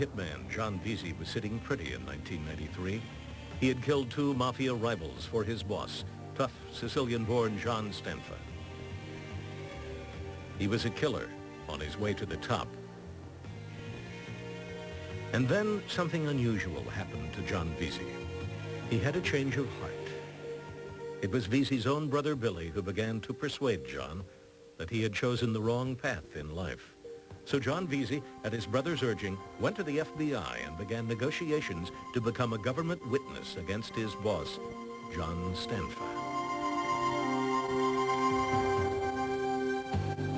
Hitman John Veazey was sitting pretty in 1993. He had killed two Mafia rivals for his boss, tough Sicilian-born John Stanfa. He was a killer on his way to the top. And then something unusual happened to John Veazey. He had a change of heart. It was Veazey's own brother Billy who began to persuade John that he had chosen the wrong path in life. So John Veazey, at his brother's urging, went to the FBI and began negotiations to become a government witness against his boss, John Stanfa.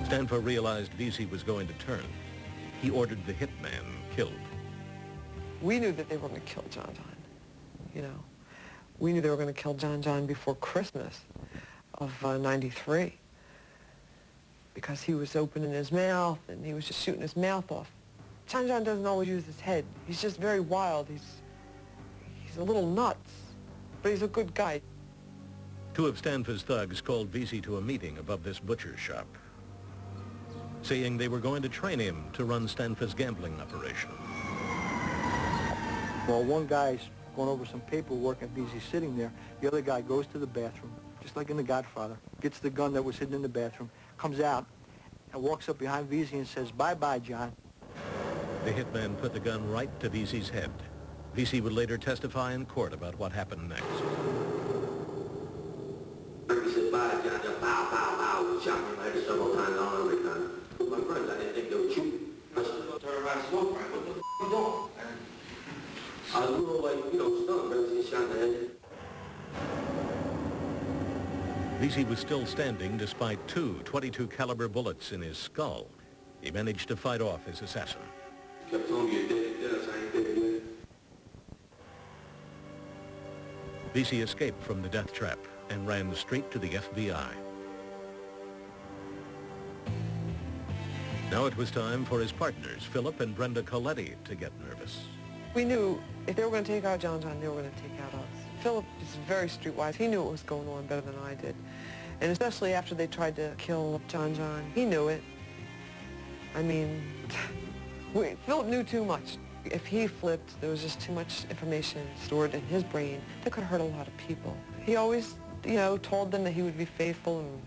Stanfa realized Veazey was going to turn. He ordered the hitman killed. We knew that they were going to kill John, you know. We knew they were going to kill John before Christmas of '93 because he was opening his mouth and he was just shooting his mouth off. John doesn't always use his head. He's just very wild. He's a little nuts, but he's a good guy. Two of Stanfa's thugs called Veazey to a meeting above this butcher's shop, saying they were going to train him to run Stanfa's gambling operation. Well, one guy's going over some paperwork and Veazey's sitting there. The other guy goes to the bathroom, just like in The Godfather, gets the gun that was hidden in the bathroom, comes out, and walks up behind Veazey and says, "Bye-bye, John." The hitman put the gun right to Veazey's head. Veazey would later testify in court about what happened next. He said, "Bye, John." Just pow, pow, pow. Shot me like several times on every time. My friends, I didn't think they would shoot. I said, "Turn around, smoke, right? What the f*** you doing?" I was a little like, you know, stunned, but he shot in the head. Veazey was still standing despite two .22 caliber bullets in his skull. He managed to fight off his assassin. He kept telling me, "You're dead, you're dead." I ain't dead yet. Veazey escaped from the death trap and ran straight to the FBI. Now it was time for his partners, Philip and Brenda Coletti, to get nervous. We knew if they were going to take out John, they were going to take out us. Philip is very streetwise. He knew what was going on better than I did. And especially after they tried to kill John, he knew it. I mean, Philip knew too much. If he flipped, there was just too much information stored in his brain that could hurt a lot of people. He always, you know, told them that he would be faithful and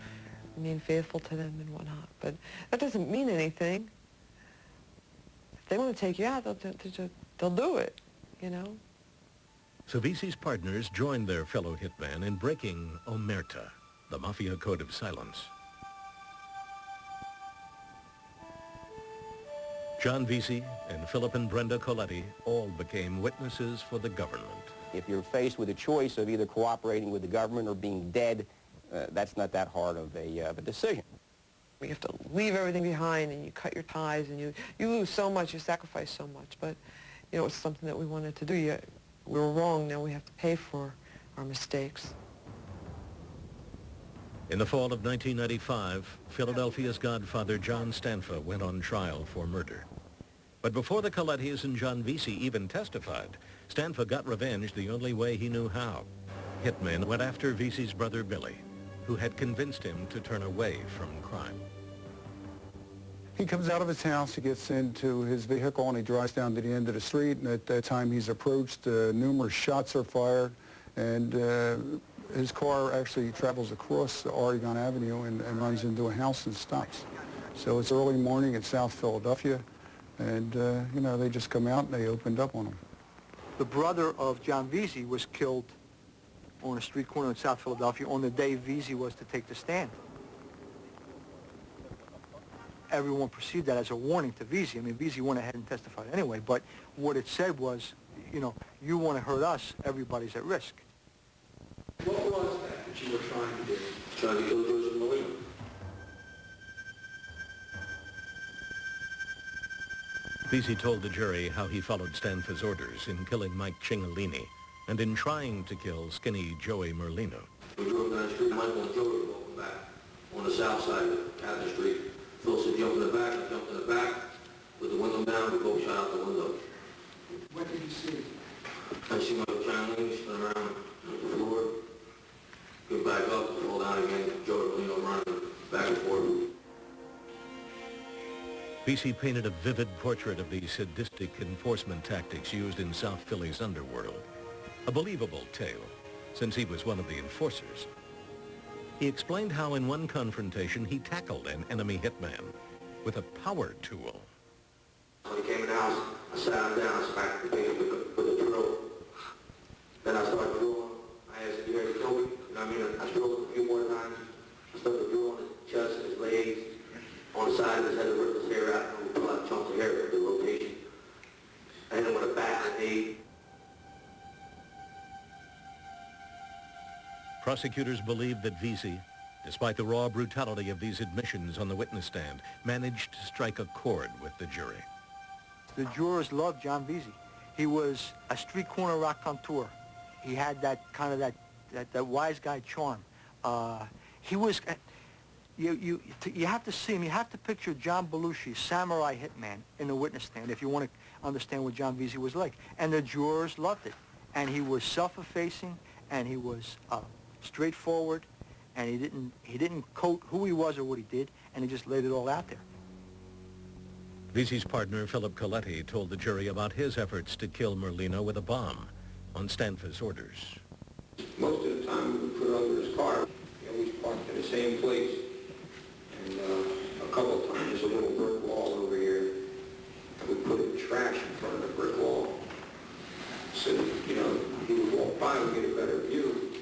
remain faithful to them and whatnot. But that doesn't mean anything. If they want to take you out, they'll do it, you know. So Veazey's partners joined their fellow hitman in breaking Omerta, the Mafia code of silence. John Veazey and Philip and Brenda Coletti all became witnesses for the government. If you're faced with a choice of either cooperating with the government or being dead, that's not that hard of a decision. You have to leave everything behind and you cut your ties and you lose so much, you sacrifice so much. But, you know, it's something that we wanted to do. We were wrong, now we have to pay for our mistakes. In the fall of 1995, Philadelphia's godfather John Stanfa went on trial for murder. But before the Colettis and John Veazey even testified, Stanfa got revenge the only way he knew how. Hitmen went after Veazey's brother Billy, who had convinced him to turn away from crime. He comes out of his house, he gets into his vehicle, and he drives down to the end of the street, and at that time he's approached, numerous shots are fired, and his car actually travels across Oregon Avenue and runs into a house and stops. So it's early morning in South Philadelphia, and, you know, they just come out and they opened up on him. The brother of John Veazey was killed on a street corner in South Philadelphia on the day Veazey was to take the stand. Everyone perceived that as a warning to Veazey. I mean, Veazey went ahead and testified anyway, but what it said was, you know, you want to hurt us, everybody's at risk. What was that you were trying to do? Trying to kill George Molina. Veazey told the jury how he followed Stanfa's orders in killing Mike Cingolini and in trying to kill skinny Joey Merlino. We drove down the street, Michael and Joey were walking back on the south side of Captain Street. Phil said, "Jump in the back." I jumped in the back, with the window down, we both shot out the window. What did you see? I see Michael Cingolini spin around on the floor, go back up, fall down again, Joey Merlino running back and forth. Vesey painted a vivid portrait of the sadistic enforcement tactics used in South Philly's underworld. A believable tale, since he was one of the enforcers. He explained how in one confrontation he tackled an enemy hitman with a power tool. When he came in the house, I sat him down, smacked the face with a drill. Then I started drilling. I asked him, you ready to kill me? You know what I mean? I drilled him a few more times. I started drilling on his chest, his legs, on the side of his head, to rip his hair out, and pull out chunks of hair for the rotation. And then with a back grenade. Prosecutors believed that Vesey, despite the raw brutality of these admissions on the witness stand, managed to strike a chord with the jury. The jurors loved John Vesey. He was a street corner raconteur. He had that kind of that wise guy charm. He was, you have to see him. You have to picture John Belushi, samurai hitman, in the witness stand if you want to understand what John Vesey was like. And the jurors loved it. And he was self-effacing, and he was straightforward, and he didn't coat who he was or what he did, and he just laid it all out there. Vesey's partner, Philip Coletti, told the jury about his efforts to kill Merlino with a bomb on Stanfa's orders. Most of the time we would put it under his car. He always parked in the same place. And a couple of times there's a little brick wall over here. And we put trash in front of the brick wall. So, you know, he would walk by and get a better view.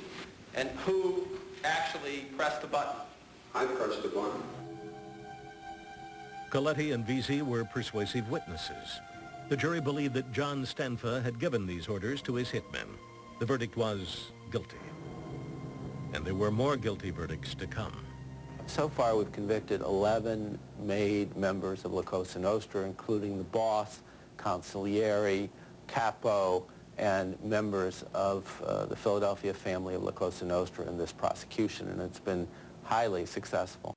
And who actually pressed the button? I pressed the button. Coletti and Vesey were persuasive witnesses. The jury believed that John Stanfa had given these orders to his hitmen. The verdict was guilty. And there were more guilty verdicts to come. So far, we've convicted 11 made members of La Cosa Nostra, including the boss, consigliere, capo, and members of the Philadelphia family of La Cosa Nostra in this prosecution, and it's been highly successful.